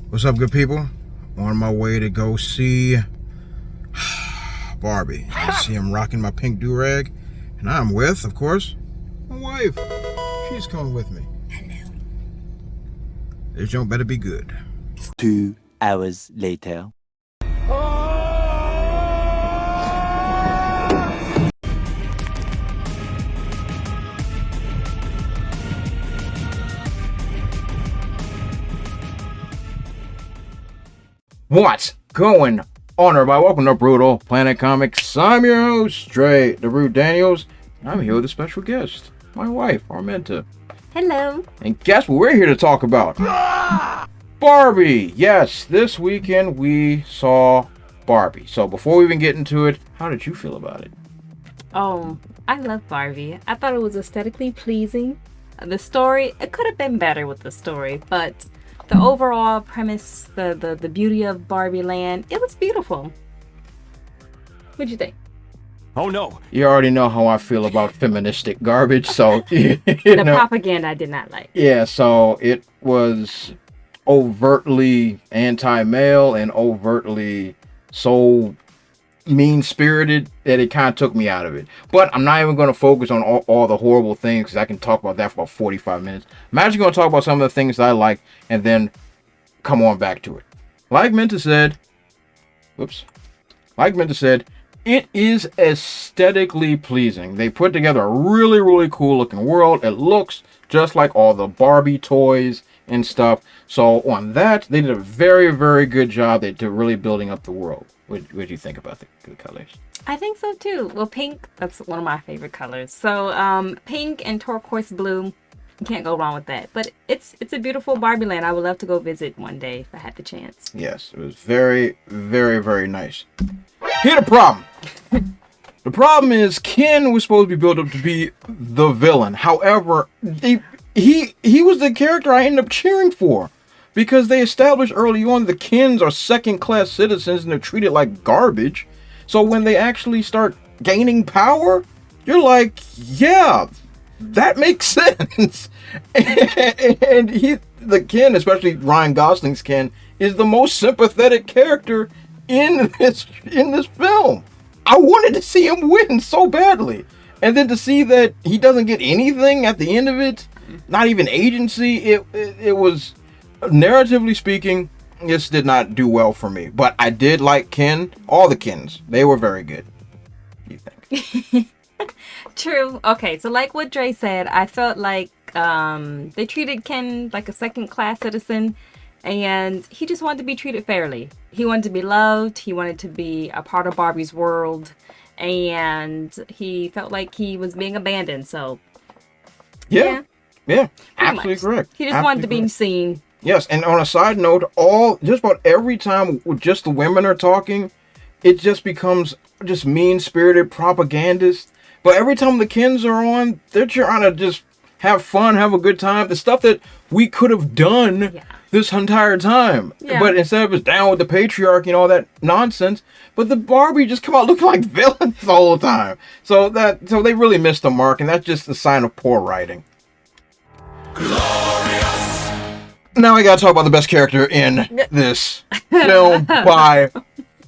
What's up, good people? On my way to go see Barbie. I see him rocking my pink do-rag, and I'm with, of course, my wife. She's coming with me. Hello. This joint better be good. 2 hours later. What's going on, everybody? Welcome to Brutal Planet Comics. I'm your host, Dre, the Brute Daniels. I'm here with a special guest, my wife, Arminta. Hello. And guess what we're here to talk about? Barbie! Yes, this weekend we saw Barbie. So before we even get into it, how did you feel about it? Oh, I love Barbie. I thought it was aesthetically pleasing. The story, it could have been better with the story, but the overall premise, the beauty of Barbie Land, it was beautiful. What'd you think? Oh no. You already know how I feel about feministic garbage, so The propaganda I did not like. Yeah, so it was overtly anti-male and overtly so mean-spirited that it kind of took me out of it. But I'm not even going to focus on all the horrible things, because I can talk about that for about 45 minutes. I'm actually going to talk about some of the things that I like and then come on back to it. Like Minta said, it is aesthetically pleasing. They put together a really, really cool looking world. It looks just like all the Barbie toys and stuff. So on that, they did a very, very good job at really building up the world. What do you think about the colors? I think so too. Well, pink, that's one of my favorite colors. So pink and turquoise blue, you can't go wrong with that. But it's a beautiful Barbie land. I would love to go visit one day if I had the chance. Yes, it was very, very, very nice. Here's the problem. The problem is Ken was supposed to be built up to be the villain. However, he was the character I ended up cheering for, because they established early on the Kens are second-class citizens and they're treated like garbage. So when they actually start gaining power, you're like, yeah, that makes sense. And the Ken, especially Ryan Gosling's Ken, is the most sympathetic character in this film. I wanted to see him win so badly. And then to see that he doesn't get anything at the end of it, not even agency, it was, narratively speaking, this did not do well for me. But I did like Ken, all the Kens. They were very good. What do you think? True. Okay, so like what Dre said, I felt like they treated Ken like a second-class citizen, and he just wanted to be treated fairly. He wanted to be loved. He wanted to be a part of Barbie's world, and he felt like he was being abandoned. So, Yeah, absolutely correct. He just wanted to be seen. Yes, and on a side note, just about every time just the women are talking, it just becomes just mean-spirited propagandists. But every time the Kens are on, they're trying to just have fun, have a good time. The stuff that we could have done this entire time. Yeah. But instead of just down with the patriarchy and all that nonsense, but the Barbie just come out looking like villains the whole time. So they really missed the mark, and that's just a sign of poor writing. Glorious. Now I gotta talk about the best character in this film by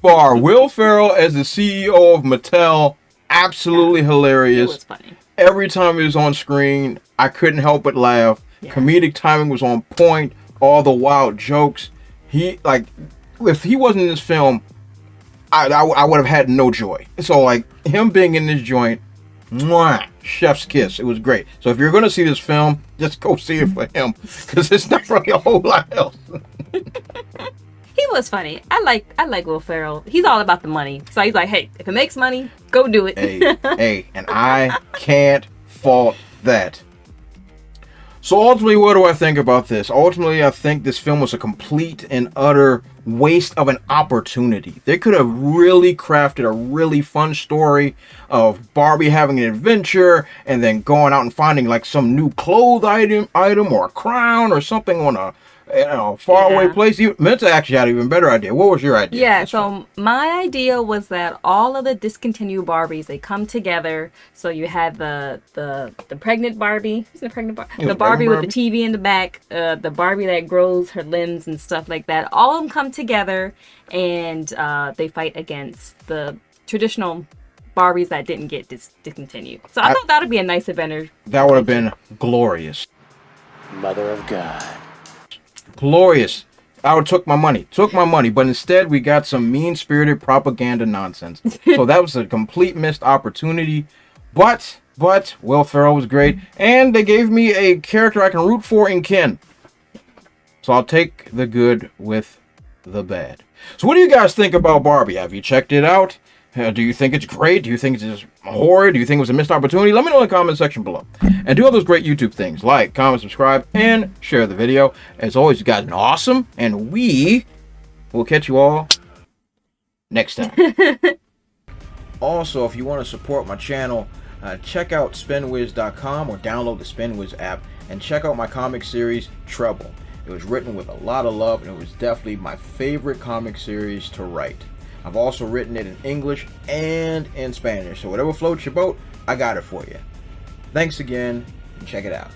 far. Will Ferrell as the CEO of Mattel. Absolutely hilarious. It was funny. Every time he was on screen, I couldn't help but laugh. Yeah. Comedic timing was on point. All the wild jokes. If he wasn't in this film, I would have had no joy. So him being in this joint, mwah, chef's kiss. It was great. So if you're gonna see this film, just go see it for him, because there's not really a whole lot else. He was funny. I like Will Ferrell. He's all about the money. So he's like, hey, if it makes money, go do it. hey, and I can't fault that. So ultimately, what do I think about this? Ultimately, I think this film was a complete and utter waste of an opportunity. They could have really crafted a really fun story of Barbie having an adventure and then going out and finding some new clothes item or a crown or something on faraway place. Minta actually had an even better idea. What was your idea? Yeah, so my idea was that all of the discontinued Barbies, they come together. So you had the pregnant Barbie, who's the pregnant Barbie? The Barbie with the TV in the back, the Barbie that grows her limbs and stuff like that. All of them come together and they fight against the traditional Barbies that didn't get discontinued. So I thought that would be a nice adventure. That would have been glorious. Mother of God. Glorious. I would took my money, but instead we got some mean-spirited propaganda nonsense. So that was a complete missed opportunity. But Will Ferrell was great, and they gave me a character I can root for in Ken. So I'll take the good with the bad. So what do you guys think about Barbie? Have you checked it out? Do you think it's great? Do you think it's just horrid? Do you think it was a missed opportunity? Let me know in the comment section below. And do all those great YouTube things. Like, comment, subscribe, and share the video. As always, you guys are awesome. And we will catch you all next time. Also, if you want to support my channel, check out spinwiz.com or download the SpinWiz app. And check out my comic series, Trouble. It was written with a lot of love, and it was definitely my favorite comic series to write. I've also written it in English and in Spanish, so whatever floats your boat, I got it for you. Thanks again, and check it out.